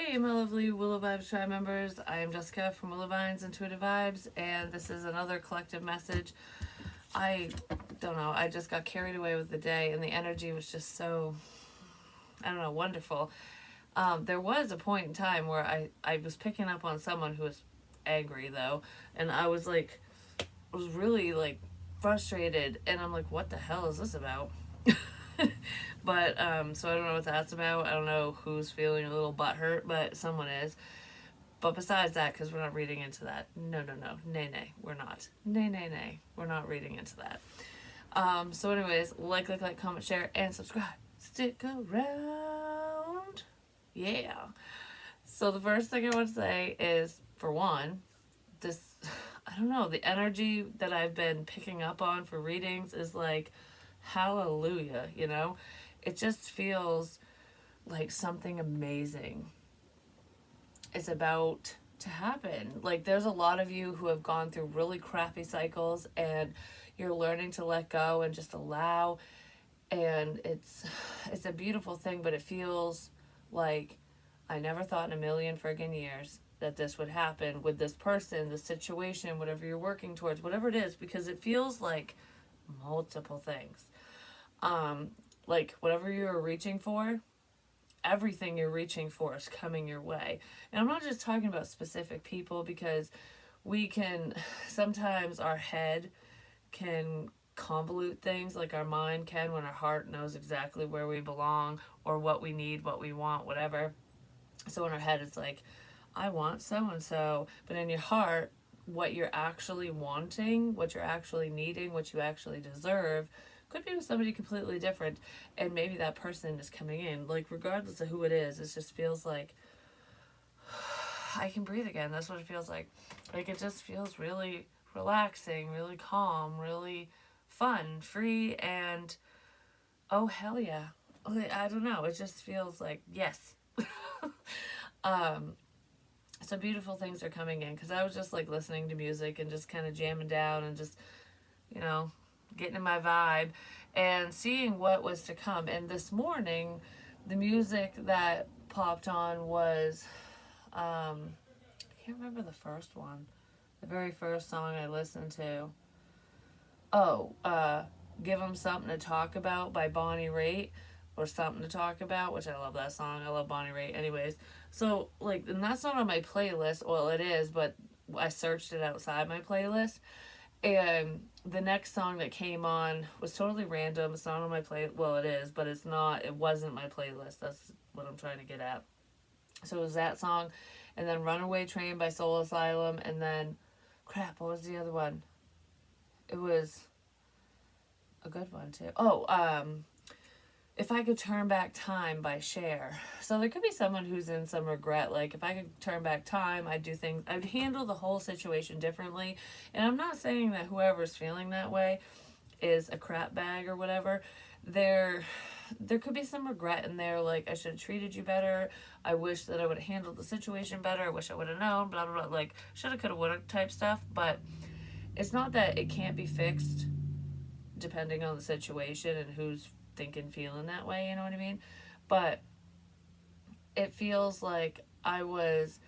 Hey, my lovely Willow Vibes Tribe members. I am Jessica from Willow Vines Intuitive Vibes, and this is another collective message. I don't know, I just got carried away with the day, and the energy was just so, I don't know, wonderful. There was a point in time where I was picking up on someone who was angry, though, and I was like, was really like frustrated, and I'm like, what the hell is this about? But so I don't know what that's about. I don't know who's feeling a little butthurt, but someone is. But besides that, because we're not reading into that. No, no, no. Nay, nay. We're not. Nay, nay, nay. We're not reading into that. So, anyways, comment, share, and subscribe. Stick around. Yeah. So, the first thing I want to say is, for one, this, I don't know, the energy that I've been picking up on for readings is like, hallelujah, you know? It just feels like something amazing is about to happen. Like, there's a lot of you who have gone through really crappy cycles and you're learning to let go and just allow, and it's a beautiful thing, but it feels like I never thought in a million friggin' years that this would happen with this person, the situation, whatever you're working towards, whatever it is, because it feels like multiple things. Like whatever you're reaching for, everything you're reaching for is coming your way. And I'm not just talking about specific people, because we can sometimes our head can convolute things, like our mind can, when our heart knows exactly where we belong or what we need, what we want, whatever. So in our head it's like, I want so and so, but in your heart, what you're actually wanting, what you're actually needing, what you actually deserve could be with somebody completely different. And maybe that person is coming in, like, regardless of who it is, it just feels like I can breathe again. That's what it feels like. Like, it just feels really relaxing, really calm, really fun, free, and oh hell yeah. I don't know, it just feels like yes. um so beautiful things are coming in, because I was just like listening to music and just kind of jamming down and just, you know, getting in my vibe and seeing what was to come. And this morning, the music that popped on was, I can't remember the first one, the very first song I listened to. Oh, Give 'em Something to Talk About by Bonnie Raitt, or Something to Talk About, which I love that song. I love Bonnie Raitt. Anyways, so, like, and that's not on my playlist. Well, it is, but I searched it outside my playlist. And the next song that came on was totally random. It's not on my play. Well, it is, but it's not. It wasn't my playlist. That's what I'm trying to get at. So it was that song, and then "Runaway Train" by Soul Asylum, and then, crap, what was the other one? It was a good one too. Oh, If I Could Turn Back Time by Cher. So there could be someone who's in some regret. Like, if I could turn back time, I'd do things, I'd handle the whole situation differently. And I'm not saying that whoever's feeling that way is a crap bag or whatever. There could be some regret in there, like, I should have treated you better. I wish that I would have handled the situation better. I wish I would have known, blah, blah, blah. Like, shoulda, coulda, woulda type stuff. But it's not that it can't be fixed depending on the situation and who's thinking, feeling that way, you know what I mean? But it feels like I was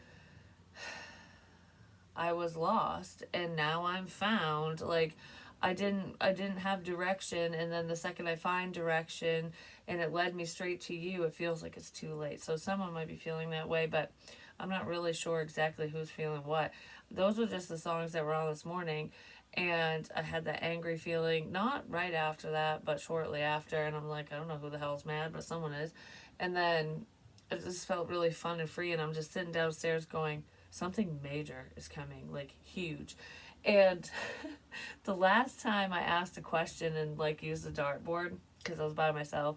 lost and now I'm found. Like, I didn't have direction, and then the second I find direction and it led me straight to you, it feels like it's too late. So someone might be feeling that way, but I'm not really sure exactly who's feeling what. Those were just the songs that were on this morning, and I had that angry feeling, not right after that, but shortly after, and I'm like, I don't know who the hell's mad, but someone is. And then it just felt really fun and free, and I'm just sitting downstairs going, something major is coming, like huge. And the last time I asked a question and like used the dartboard, because I was by myself,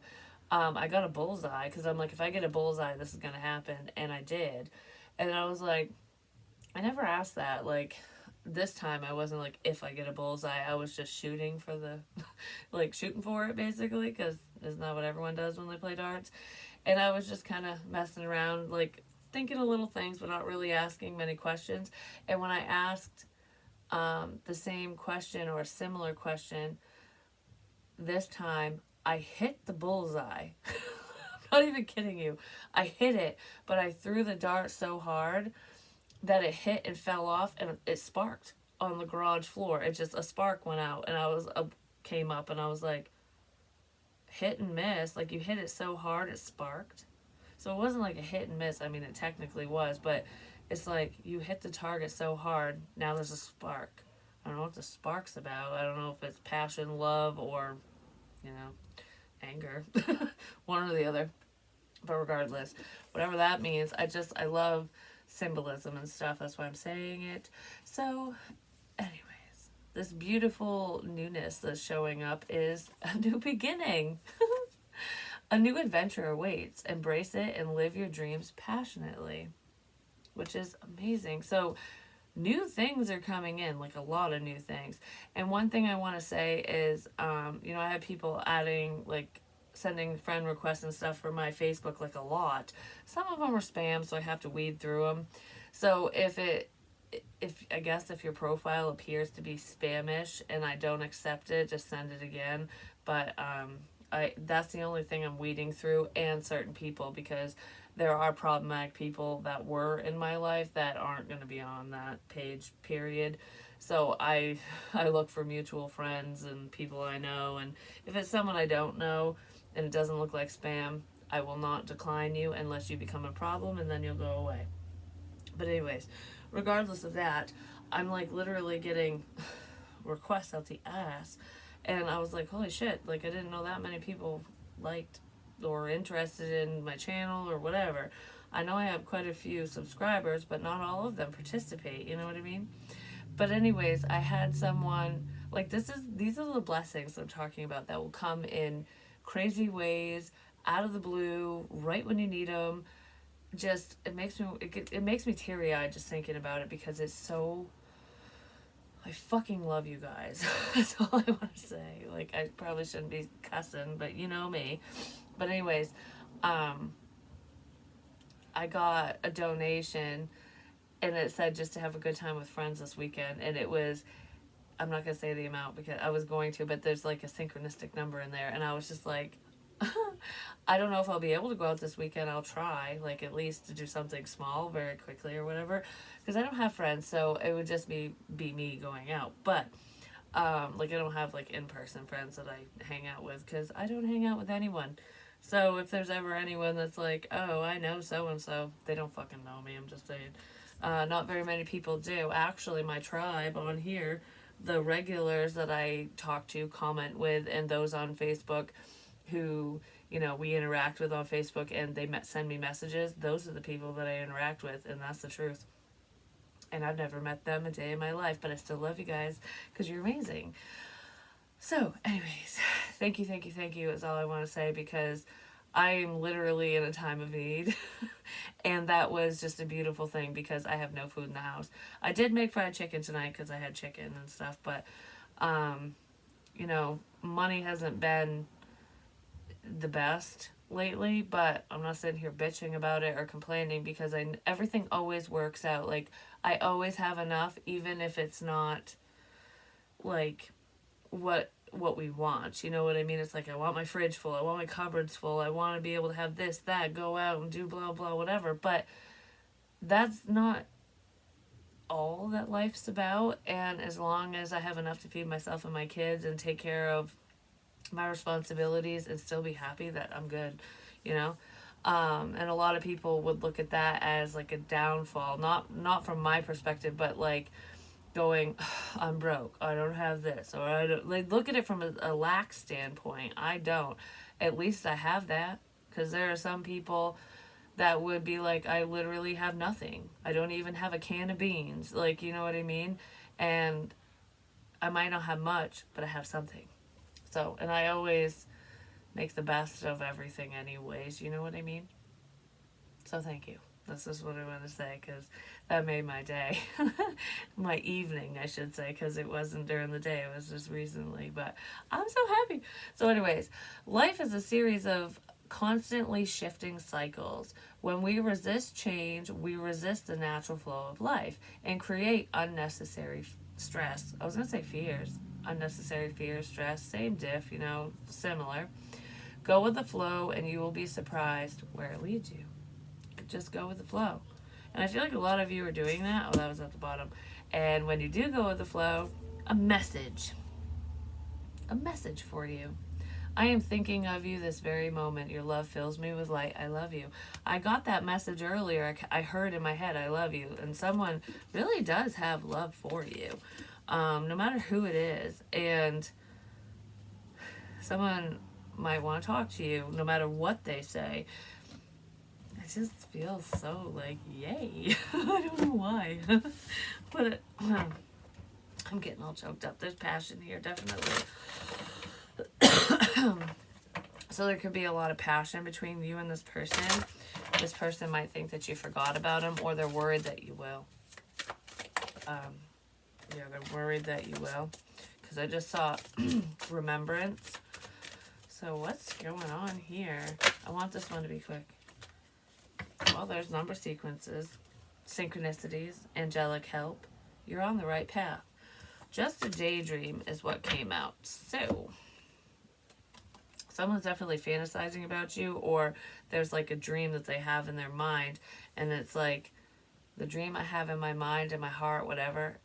I got a bullseye, because I'm like, if I get a bullseye, this is gonna happen, and I did. And I was like, I never asked that. Like, this time I wasn't like, if I get a bullseye, I was just shooting for the, like, shooting for it basically, because isn't that what everyone does when they play darts? And I was just kind of messing around, like, thinking of little things, but not really asking many questions. And when I asked the same question or a similar question this time, I hit the bullseye. I'm not even kidding you. I hit it, but I threw the dart so hard that it hit and fell off, and it sparked on the garage floor. It just, a spark went out, and came up, and I was like, hit and miss. Like, you hit it so hard, it sparked. So it wasn't like a hit and miss. I mean, it technically was, but it's like you hit the target so hard, now there's a spark. I don't know what the spark's about. I don't know if it's passion, love, or, anger. One or the other. But regardless, whatever that means, I love symbolism and stuff. That's why I'm saying it. So, anyways, this beautiful newness that's showing up is a new beginning. A new adventure awaits. Embrace it and live your dreams passionately, which is amazing. So, new things are coming in, like a lot of new things. And one thing I want to say is, I have people sending friend requests and stuff for my Facebook, like a lot. Some of them are spam, so I have to weed through them. So if your profile appears to be spamish and I don't accept it, just send it again. But that's the only thing I'm weeding through, and certain people, because there are problematic people that were in my life that aren't going to be on that page, period. So I look for mutual friends and people I know, and if it's someone I don't know and it doesn't look like spam, I will not decline you unless you become a problem, and then you'll go away. But anyways, regardless of that, I'm like literally getting requests out the ass, and I was like, holy shit, like I didn't know that many people liked or interested in my channel or whatever. I know I have quite a few subscribers, but not all of them participate, you know what I mean? But anyways, I had someone, like, these are the blessings I'm talking about that will come in crazy ways, out of the blue, right when you need them. Just, it makes me teary-eyed just thinking about it, because it's so, I fucking love you guys. That's all I want to say. Like, I probably shouldn't be cussing, but you know me. But anyways, I got a donation, and it said just to have a good time with friends this weekend, and it was, I'm not going to say the amount because I was going to, but there's like a synchronistic number in there, and I was just like, I don't know if I'll be able to go out this weekend. I'll try, like, at least to do something small very quickly or whatever, because I don't have friends, so it would just be me going out. But like, I don't have like in-person friends that I hang out with, because I don't hang out with anyone. So if there's ever anyone that's like, oh, I know so and so, they don't fucking know me. I'm just saying. Not very many people do. Actually, my tribe on here, the regulars that I talk to, comment with, and those on Facebook who, we interact with on Facebook, and they send me messages, those are the people that I interact with, and that's the truth. And I've never met them a day in my life, but I still love you guys, because you're amazing. So, anyways, thank you is all I want to say, because I'm literally in a time of need. And that was just a beautiful thing, because I have no food in the house. I did make fried chicken tonight because I had chicken and stuff, but, money hasn't been the best lately, but I'm not sitting here bitching about it or complaining, because everything always works out. Like, I always have enough, even if it's not like what we want, you know what I mean? It's like, I want my fridge full, I want my cupboards full, I want to be able to have this, that, go out and do blah blah whatever, but that's not all that life's about. And as long as I have enough to feed myself and my kids and take care of my responsibilities and still be happy, that I'm good, and a lot of people would look at that as like a downfall, not from my perspective, but like going, I'm broke, I don't have this, or I don't, like, look at it from a lack standpoint. I don't. At least I have that, because there are some people that would be like, I literally have nothing, I don't even have a can of beans, like, you know what I mean? And I might not have much, but I have something. So, and I always make the best of everything anyways, you know what I mean? So thank you. This is what I want to say, because that made my day. My evening, I should say, because it wasn't during the day. It was just recently. But I'm so happy. So anyways, life is a series of constantly shifting cycles. When we resist change, we resist the natural flow of life and create unnecessary stress. I was going to say fears. Unnecessary fear, stress, same diff, similar. Go with the flow and you will be surprised where it leads you. Just go with the flow. And I feel like a lot of you are doing that. Oh, that was at the bottom. And when you do go with the flow, a message for you. I am thinking of you this very moment. Your love fills me with light. I love you. I got that message earlier. I heard in my head, I love you. And someone really does have love for you, no matter who it is. And someone might want to talk to you no matter what they say. It just feels so like, yay. I don't know why. But I'm getting all choked up. There's passion here, definitely. So there could be a lot of passion between you and this person. This person might think that you forgot about them, or they're worried that you will. Yeah, they're worried that you will. Because I just saw remembrance. So what's going on here? I want this one to be quick. Well, there's number sequences, synchronicities, angelic help. You're on the right path. Just a daydream is what came out. So someone's definitely fantasizing about you, or there's like a dream that they have in their mind, and it's like the dream I have in my mind, in my heart, whatever,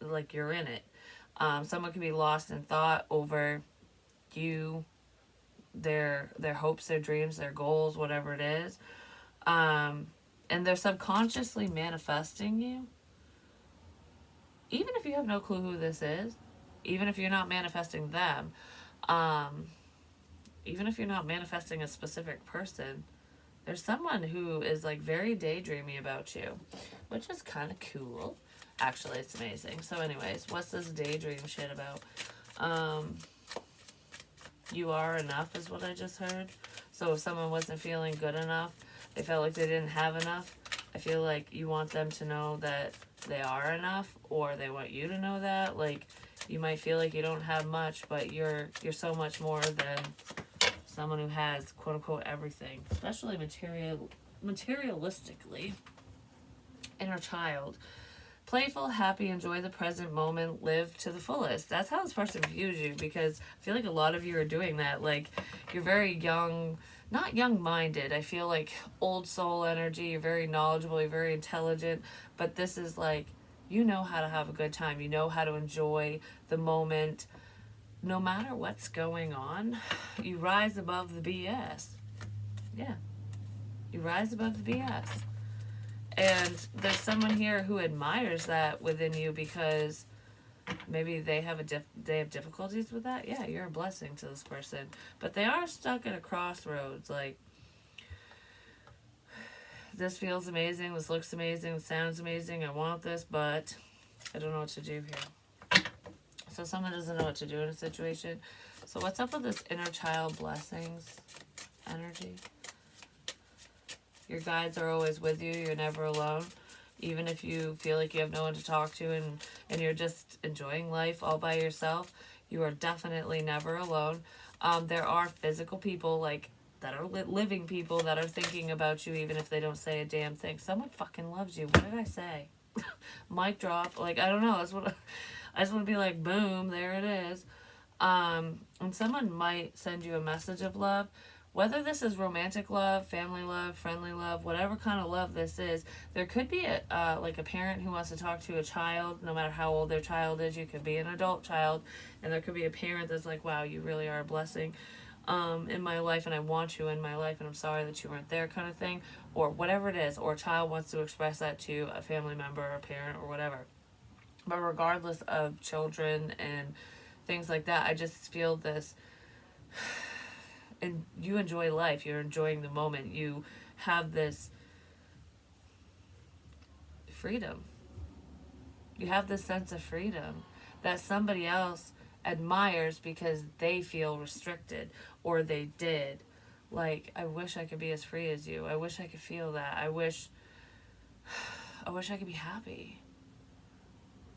like you're in it. Someone can be lost in thought over you, their hopes, their dreams, their goals, whatever it is. And they're subconsciously manifesting you. Even if you have no clue who this is, even if you're not manifesting them, even if you're not manifesting a specific person, there's someone who is like very daydreamy about you, which is kind of cool. Actually, it's amazing. So anyways, what's this daydream shit about? You are enough is what I just heard. So if someone wasn't feeling good enough, they felt like they didn't have enough, I feel like you want them to know that they are enough, or they want you to know that. Like, you might feel like you don't have much, but you're so much more than someone who has quote unquote everything, especially materialistically. Inner child. Playful, happy, enjoy the present moment, live to the fullest. That's how this person views you, because I feel like a lot of you are doing that. Like, you're very young, not young-minded. I feel like old soul energy. You're very knowledgeable, you're very intelligent, but this is like, you know how to have a good time. You know how to enjoy the moment. No matter what's going on, you rise above the BS. Yeah. You rise above the BS. And there's someone here who admires that within you, because maybe they have difficulties with that. Yeah, you're a blessing to this person. But they are stuck at a crossroads. Like, this feels amazing, this looks amazing, this sounds amazing, I want this, but I don't know what to do here. So someone doesn't know what to do in a situation. So what's up with this inner child blessings energy? Your guides are always with you. You're never alone. Even if you feel like you have no one to talk to, and you're just enjoying life all by yourself, you are definitely never alone. There are physical people, like, that are living people that are thinking about you, even if they don't say a damn thing. Someone fucking loves you. What did I say? Mic drop. Like, I don't know. That's what I just want to be like, boom, there it is. And someone might send you a message of love. Whether this is romantic love, family love, friendly love, whatever kind of love this is, there could be like a parent who wants to talk to a child, no matter how old their child is. You could be an adult child, and there could be a parent that's like, wow, you really are a blessing in my life, and I want you in my life, and I'm sorry that you weren't there, kind of thing. Or whatever it is. Or a child wants to express that to a family member or a parent or whatever. But regardless of children and things like that, I just feel this... And you enjoy life. You're enjoying the moment. You have this freedom. You have this sense of freedom that somebody else admires because they feel restricted, or they did. Like, I wish I could be as free as you. I wish I could feel that. I wish I could be happy.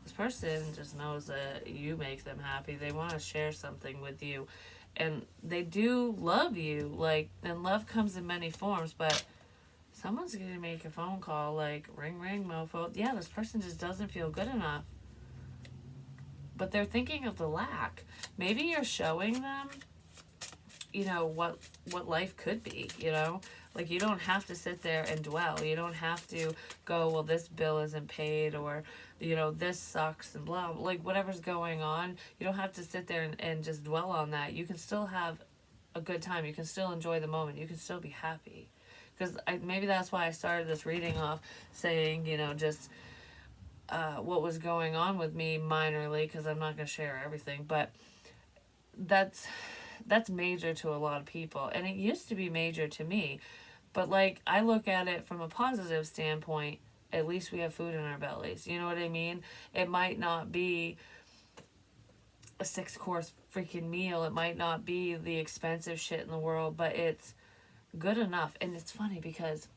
This person just knows that you make them happy. They want to share something with you. And they do love you, like, and love comes in many forms, but someone's going to make a phone call, like, ring, ring, mofo. Yeah, this person just doesn't feel good enough. But they're thinking of the lack. Maybe you're showing them you know, what life could be, you know? Like, you don't have to sit there and dwell. You don't have to go, well, this bill isn't paid, or, you know, this sucks, and blah, like, whatever's going on. You don't have to sit there and just dwell on that. You can still have a good time. You can still enjoy the moment. You can still be happy. Because maybe that's why I started this reading off saying, you know, just what was going on with me minorly, because I'm not going to share everything, but that's major to a lot of people, and it used to be major to me. But like, I look at it from a positive standpoint. At least we have food in our bellies, you know what I mean? It might not be a 6-course freaking meal, it might not be the expensive shit in the world, but it's good enough. And it's funny because,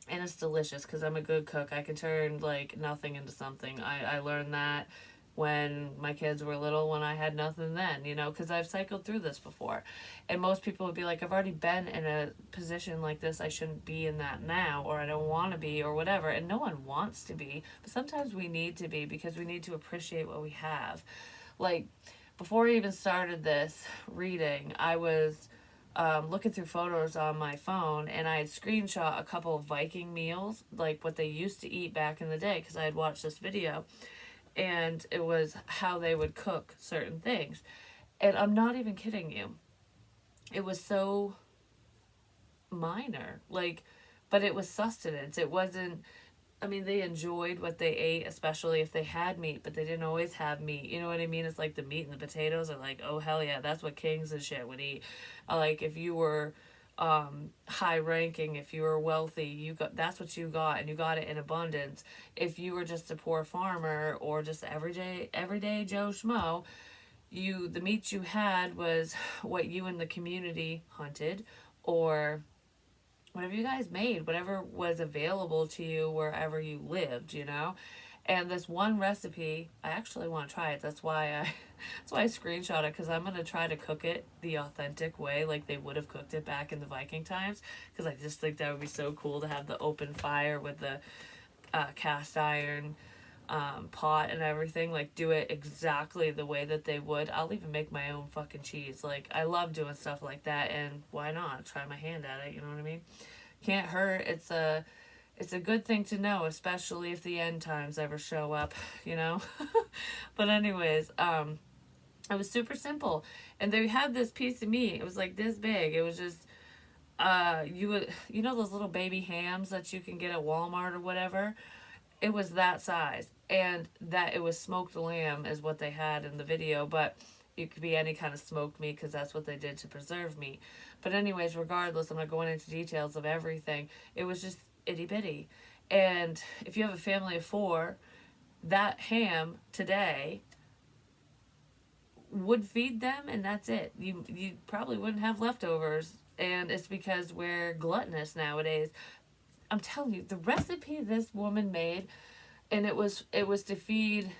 and it's delicious, because I'm a good cook. I can turn like nothing into something. I learned that when my kids were little, when I had nothing then, you know, because I've cycled through this before. And most people would be like, I've already been in a position like this, I shouldn't be in that now, or I don't want to be, or whatever. And no one wants to be, but sometimes we need to be, because we need to appreciate what we have. Like, before I even started this reading, I was looking through photos on my phone, and I had screenshot a couple of Viking meals, like what they used to eat back in the day, because I had watched this video, and it was how they would cook certain things. And I'm not even kidding you. It was so minor, like, but it was sustenance. It wasn't, I mean, they enjoyed what they ate, especially if they had meat, but they didn't always have meat. You know what I mean? It's like the meat and the potatoes are like, oh, hell yeah, that's what kings and shit would eat. Like, if you were high ranking, if you were wealthy, you got, that's what you got, and you got it in abundance. If you were just a poor farmer or just everyday Joe Schmo, the meat you had was what you and the community hunted, or whatever you guys made, whatever was available to you wherever you lived, you know? And this one recipe, I actually want to try it. That's why I screenshot it, because I'm going to try to cook it the authentic way, like they would have cooked it back in the Viking times, because I just think that would be so cool to have the open fire with the cast iron pot and everything, like do it exactly the way that they would. I'll even make my own fucking cheese. Like, I love doing stuff like that, and why not try my hand at it, you know what I mean? Can't hurt. It's a good thing to know, especially if the end times ever show up, you know. But anyways, it was super simple, and they had this piece of meat. It was like this big. It was just you know those little baby hams that you can get at Walmart or whatever. It was that size, and that it was smoked lamb is what they had in the video, but it could be any kind of smoked meat, because that's what they did to preserve meat. But anyways, regardless, I'm not going into details of everything. It was just itty bitty. And if you have a family of 4, that ham today would feed them, and that's it. You probably wouldn't have leftovers, and it's because we're gluttonous nowadays. I'm telling you, the recipe this woman made, and it was to feed,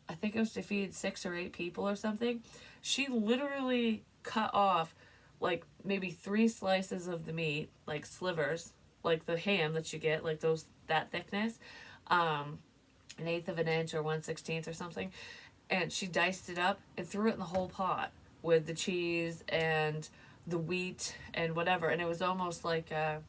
I think it was to feed 6 or 8 people or something. She literally cut off like maybe 3 slices of the meat, like slivers, like the ham that you get, like those, that thickness, an eighth of an inch or 1/16 or something, and she diced it up and threw it in the whole pot with the cheese and the wheat and whatever, and it was almost like a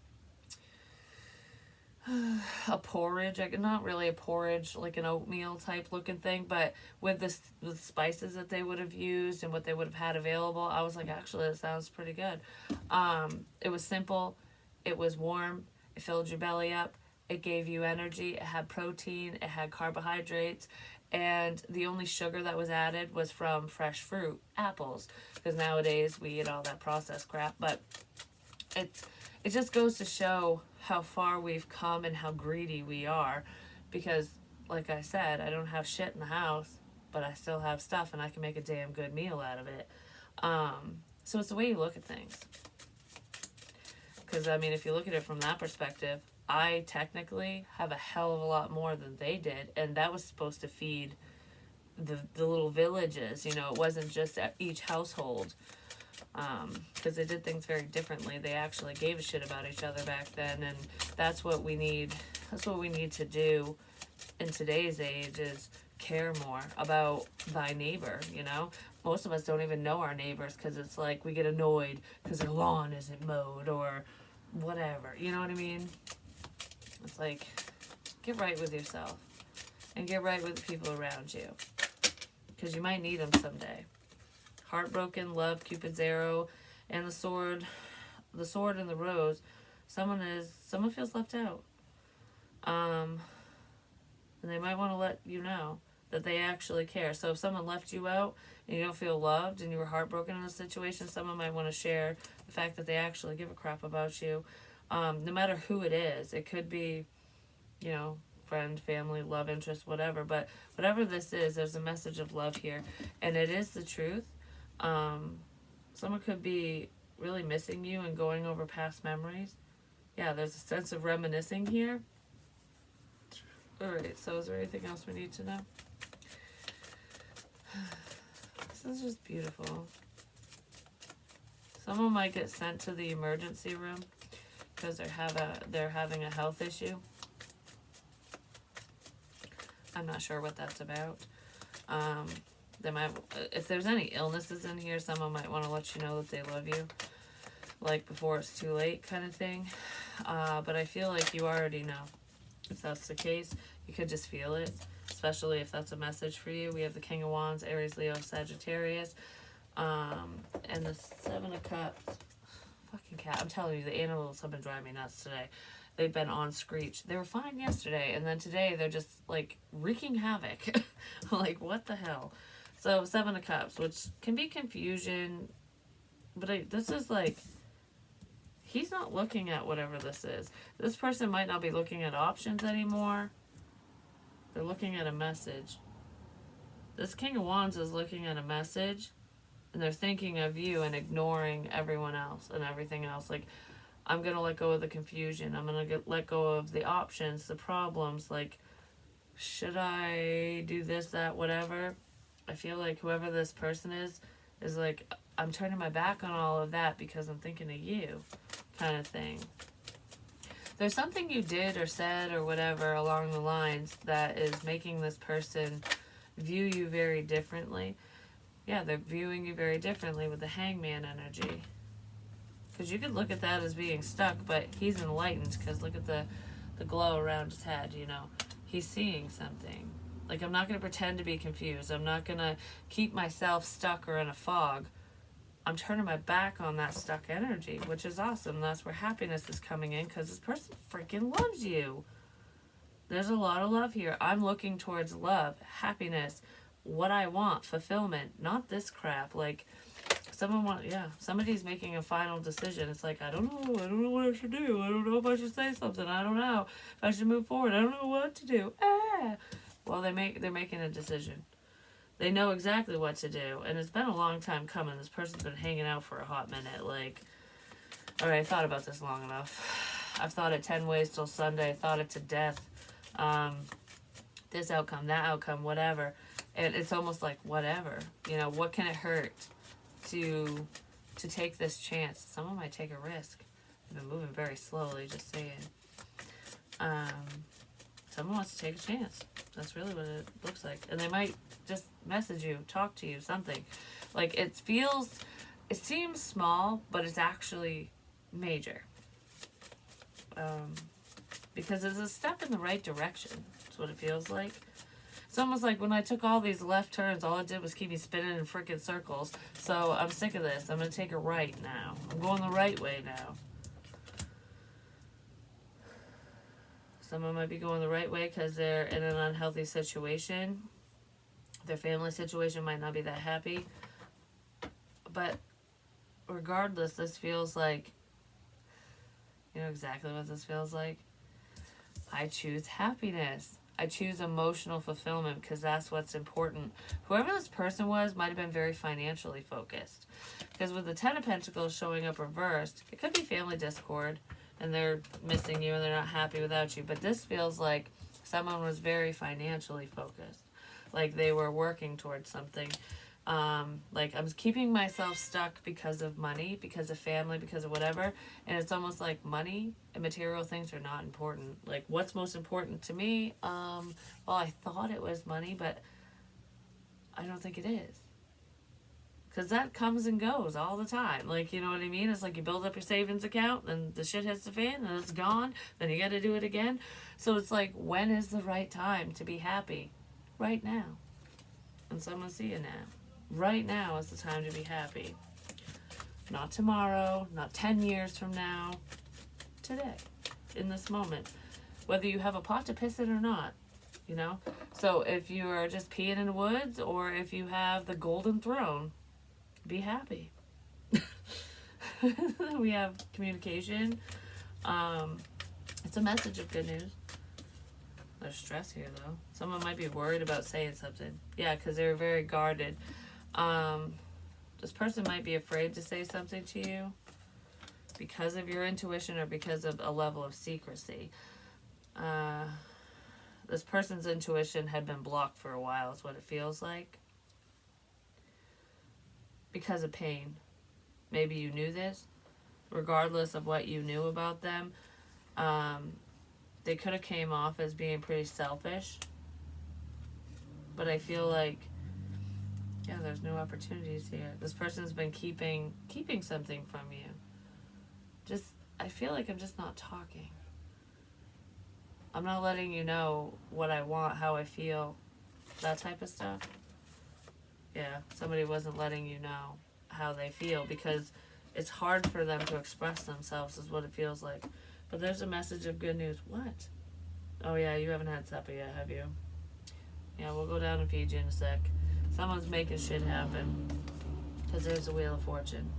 porridge, like not really a porridge, like an oatmeal type looking thing, but with the spices that they would have used and what they would have had available, I was like, actually, that sounds pretty good. It was simple, it was warm, it filled your belly up, it gave you energy, it had protein, it had carbohydrates, and the only sugar that was added was from fresh fruit, apples, because nowadays we eat all that processed crap. But it just goes to show how far we've come and how greedy we are, because like I said, I don't have shit in the house, but I still have stuff, and I can make a damn good meal out of it. So it's the way you look at things, because I mean, if you look at it from that perspective, I technically have a hell of a lot more than they did, and that was supposed to feed the little villages, you know. It wasn't just at each household, because they did things very differently. They actually gave a shit about each other back then, and that's what we need to do in today's age, is care more about thy neighbor, you know. most of us don't even know our neighbors because it's like we get annoyed because their lawn isn't mowed or whatever. You know what I mean? It's like, get right with yourself and get right with the people around you because you might need them someday. Heartbroken, love, Cupid's arrow, and the sword and the rose. Someone feels left out. And they might want to let you know that they actually care. So if someone left you out and you don't feel loved and you were heartbroken in a situation, someone might want to share the fact that they actually give a crap about you. No matter who it is, it could be, friend, family, love interest, whatever. But whatever this is, there's a message of love here. And it is the truth. Someone could be really missing you and going over past memories. Yeah, there's a sense of reminiscing here. Alright, so is there anything else we need to know? This is just beautiful. Someone might get sent to the emergency room because they're having a health issue. I'm not sure what that's about. They might, if there's any illnesses in here, someone might want to let you know that they love you, like before it's too late, kind of thing. But I feel like you already know. If that's the case, you could just feel it, especially if that's a message for you. We have the King of Wands, Aries, Leo, Sagittarius, and the Seven of Cups. Fucking cat. I'm telling you, the animals have been driving me nuts today. They've been on screech. They were fine yesterday, and then today they're just, like, wreaking havoc. Like, what the hell? So, Seven of Cups, which can be confusion, but this is, like, he's not looking at whatever this is. This person might not be looking at options anymore. They're looking at a message. This King of Wands is looking at a message, and they're thinking of you and ignoring everyone else and everything else. Like, I'm going to let go of the confusion. I'm going to let go of the options, the problems. Like, should I do this, that, whatever? I feel like whoever this person is like, I'm turning my back on all of that because I'm thinking of you, kind of thing. There's something you did or said or whatever along the lines that is making this person view you very differently. Yeah, they're viewing you very differently with the Hangman energy. Because you could look at that as being stuck, but he's enlightened because look at the glow around his head, He's seeing something. Like, I'm not going to pretend to be confused. I'm not going to keep myself stuck or in a fog. I'm turning my back on that stuck energy, which is awesome. That's where happiness is coming in because this person freaking loves you. There's a lot of love here. I'm looking towards love, happiness, what I want, fulfillment, not this crap. Like, somebody's making a final decision. It's like, I don't know what I should do. I don't know if I should say something. I don't know if I should move forward. I don't know what to do. Well, they're making a decision. They know exactly what to do, and it's been a long time coming. This person's been hanging out for a hot minute. Like, all right, I thought about this long enough. I've thought it 10 ways till Sunday. I thought it to death. This outcome, that outcome, whatever. And it's almost like, whatever. What can it hurt to take this chance? Someone might take a risk. I've been moving very slowly, just saying. Someone wants to take a chance. That's really what it looks like. And they might just message you, talk to you, something. Like, it seems small, but it's actually major. Because it's a step in the right direction. That's what it feels like. It's almost like when I took all these left turns, all it did was keep me spinning in freaking circles. So I'm sick of this. I'm going to take a right now. I'm going the right way now. Someone might be going the right way because they're in an unhealthy situation. Their family situation might not be that happy. But regardless, this feels like, you know exactly what this feels like? I choose happiness. I choose emotional fulfillment because that's what's important. Whoever this person was might have been very financially focused. Because with the Ten of Pentacles showing up reversed, it could be family discord and they're missing you and they're not happy without you. But this feels like someone was very financially focused. Like they were working towards something. Like I'm keeping myself stuck because of money, because of family, because of whatever. And it's almost like money and material things are not important. Like what's most important to me? Well, I thought it was money, but I don't think it is. Because that comes and goes all the time. Like, you know what I mean? It's like you build up your savings account, then the shit hits the fan, and it's gone. Then you got to do it again. So it's like, when is the right time to be happy? Right now. And someone see you now. Right now is the time to be happy. Not tomorrow, not 10 years from now. Today. In this moment. Whether you have a pot to piss in or not. You know? So if you are just peeing in the woods, or if you have the golden throne, be happy. We have communication. It's a message of good news. There's stress here, though. Someone might be worried about saying something. Yeah, because they're very guarded. This person might be afraid to say something to you because of your intuition or because of a level of secrecy. This person's intuition had been blocked for a while, is what it feels like. Because of pain. Maybe you knew this. Regardless of what you knew about them, they could have came off as being pretty selfish. But I feel like, yeah, there's new opportunities here. This person's been keeping something from you. I feel like I'm just not talking. I'm not letting you know what I want, how I feel, that type of stuff. Yeah, somebody wasn't letting you know how they feel because it's hard for them to express themselves is what it feels like. But there's a message of good news. What? Oh yeah, you haven't had supper yet, have you? Yeah, we'll go down and feed you in a sec. Someone's making shit happen. Because there's a Wheel of Fortune.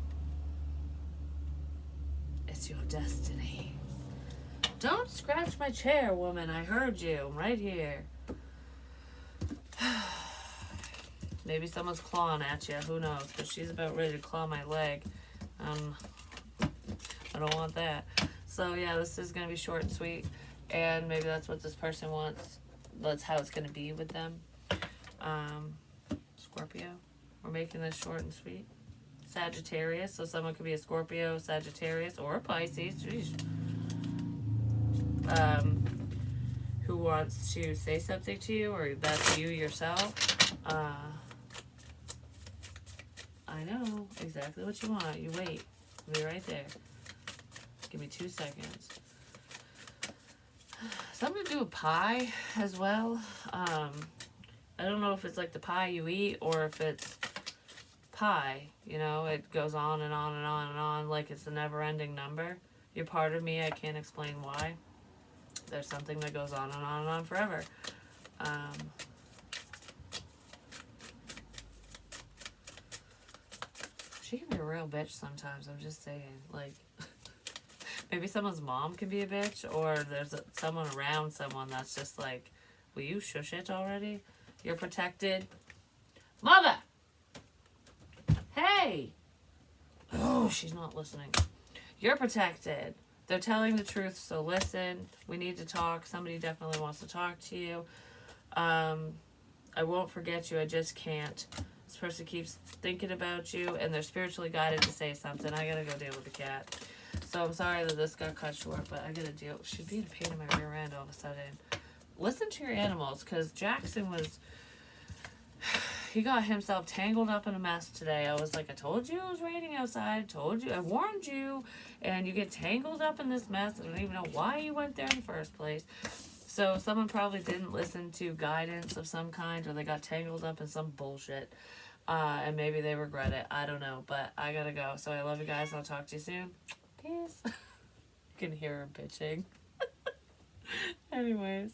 It's your destiny. Don't scratch my chair, woman. I heard you. I'm right here. Maybe someone's clawing at you. Who knows? Because she's about ready to claw my leg. I don't want that. So yeah, this is going to be short and sweet. And maybe that's what this person wants. That's how it's going to be with them. Scorpio. We're making this short and sweet. Sagittarius. So someone could be a Scorpio, Sagittarius, or a Pisces. Jeez. Who wants to say something to you, or that's you yourself. I know exactly what you want. You wait. I'll be right there. Give me 2 seconds. Something to do with pie as well. I don't know if it's like the pie you eat or if it's pie. You know, it goes on and on and on and on like it's a never-ending number. You're part of me. I can't explain why. There's something that goes on and on and on forever. She can be a real bitch sometimes. I'm just saying. Like, maybe someone's mom can be a bitch, or there's someone around someone that's just like, will you shush it already? You're protected. Mother! Hey! Oh, she's not listening. You're protected. They're telling the truth, so listen. We need to talk. Somebody definitely wants to talk to you. I won't forget you. I just can't. This person keeps thinking about you, and they're spiritually guided to say something. I gotta go deal with the cat. So I'm sorry that this got cut short, but I gotta deal. She's being a pain in my rear end all of a sudden. Listen to your animals, because Jackson was... He got himself tangled up in a mess today. I was like, I told you it was raining outside. I told you. I warned you. And you get tangled up in this mess. I don't even know why you went there in the first place. So someone probably didn't listen to guidance of some kind, or they got tangled up in some bullshit. And maybe they regret it. I don't know. But I gotta go. So I love you guys. I'll talk to you soon. Peace. You can hear her bitching. Anyways.